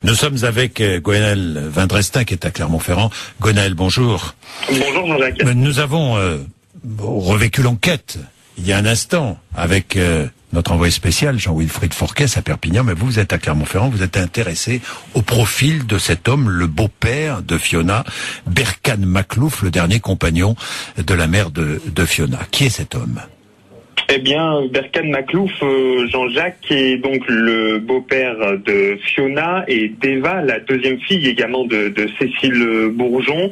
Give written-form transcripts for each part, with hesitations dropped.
Nous sommes avec Gwenaël Vindrestin qui est à Clermont-Ferrand. Gwenaël, bonjour. Bonjour Jean-Jacques. Nous avons revécu l'enquête il y a un instant avec notre envoyé spécial Jean-Wilfried Fourquès à Perpignan, mais vous êtes à Clermont-Ferrand, vous êtes intéressé au profil de cet homme, le beau-père de Fiona, Berkane Makhlouf, le dernier compagnon de la mère de Fiona. Qui est cet homme ? Eh bien, Berkane Makhlouf, Jean-Jacques, est donc le beau-père de Fiona et d'Eva, la deuxième fille également de Cécile Bourgeon.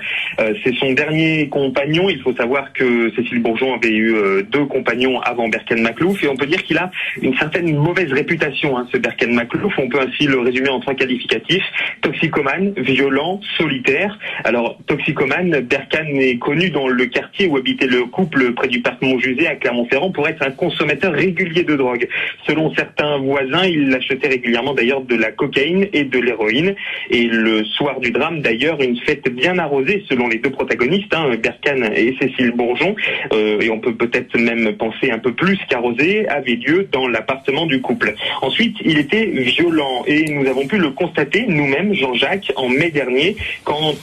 C'est son dernier compagnon. Il faut savoir que Cécile Bourgeon avait eu deux compagnons avant Berkane Makhlouf, et on peut dire qu'il a une certaine mauvaise réputation, ce Berkane Makhlouf. On peut ainsi le résumer en trois qualificatifs: toxicomane, violent, solitaire. Alors, toxicomane, Berkane est connu dans le quartier où habitait le couple près du parc Montjusé à Clermont-Ferrand pour être un consommateur régulier de drogue. Selon certains voisins, il achetait régulièrement d'ailleurs de la cocaïne et de l'héroïne. Et le soir du drame, d'ailleurs, une fête bien arrosée selon les deux protagonistes, Berkane et Cécile Bourgeon, et on peut peut-être même penser un peu plus qu'arrosée, avait lieu dans l'appartement du couple. Ensuite, il était violent et nous avons pu le constater nous-mêmes, Jean-Jacques, en mai dernier, quand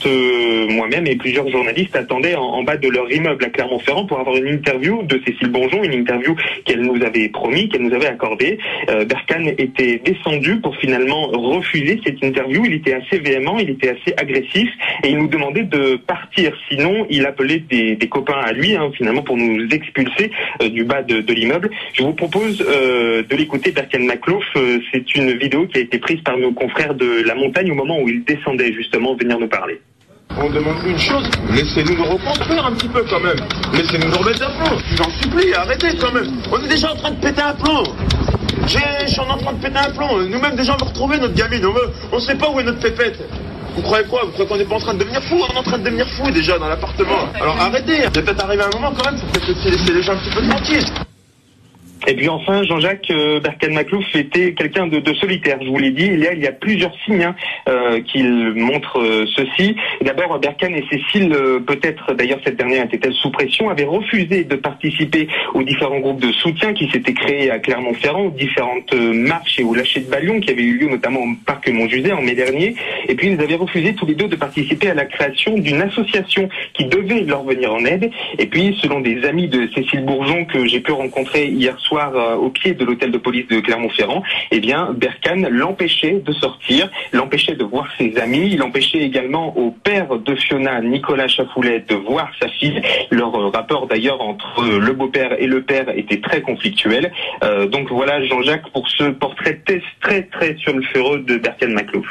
moi-même et plusieurs journalistes attendaient en bas de leur immeuble à Clermont-Ferrand pour avoir une interview de Cécile Bourgeon, une interview qu'elle nous avait promis, qu'elle nous avait accordé. Berkane était descendu pour finalement refuser cette interview. Il était assez véhément, il était assez agressif et il nous demandait de partir. Sinon, il appelait des copains à lui, finalement, pour nous expulser du bas de l'immeuble. Je vous propose de l'écouter, Berkane Makhlouf. C'est une vidéo qui a été prise par nos confrères de La Montagne au moment où il descendait justement venir nous parler. On demande une chose, laissez-nous nous reconstruire un petit peu quand même. Laissez-nous nous remettre d'aplomb. J'en supplie, arrêtez quand même. On est déjà en train de péter un plomb. Je suis en train de péter un plomb. Nous-mêmes déjà on veut retrouver notre gamine. On sait pas où est notre pépette. Vous croyez quoi? Vous croyez qu'on n'est pas en train de devenir fou? On est en train de devenir fou déjà dans l'appartement. Alors arrêtez. Il va peut-être arriver un moment quand même, faut peut-être laisser les gens un petit peu tranquilles. Et puis enfin, Jean-Jacques, Berkane Makhlouf était quelqu'un de solitaire. Je vous l'ai dit, il y a plusieurs signes qui montrent ceci. D'abord, Berkane et Cécile, peut-être d'ailleurs cette dernière était-elle sous pression, avaient refusé de participer aux différents groupes de soutien qui s'étaient créés à Clermont-Ferrand, aux différentes marches et aux lâchers de ballons qui avaient eu lieu notamment au parc Montjusé en mai dernier. Et puis ils avaient refusé tous les deux de participer à la création d'une association qui devait leur venir en aide. Et puis, selon des amis de Cécile Bourgeon que j'ai pu rencontrer hier soir au pied de l'hôtel de police de Clermont-Ferrand, eh bien, Berkane l'empêchait de sortir, l'empêchait de voir ses amis, il empêchait également au père de Fiona, Nicolas Chafoulet, de voir sa fille. Leur rapport d'ailleurs entre le beau-père et le père était très conflictuel. Donc voilà, Jean-Jacques, pour ce portrait très sulfureux de Berkane Makhlouf.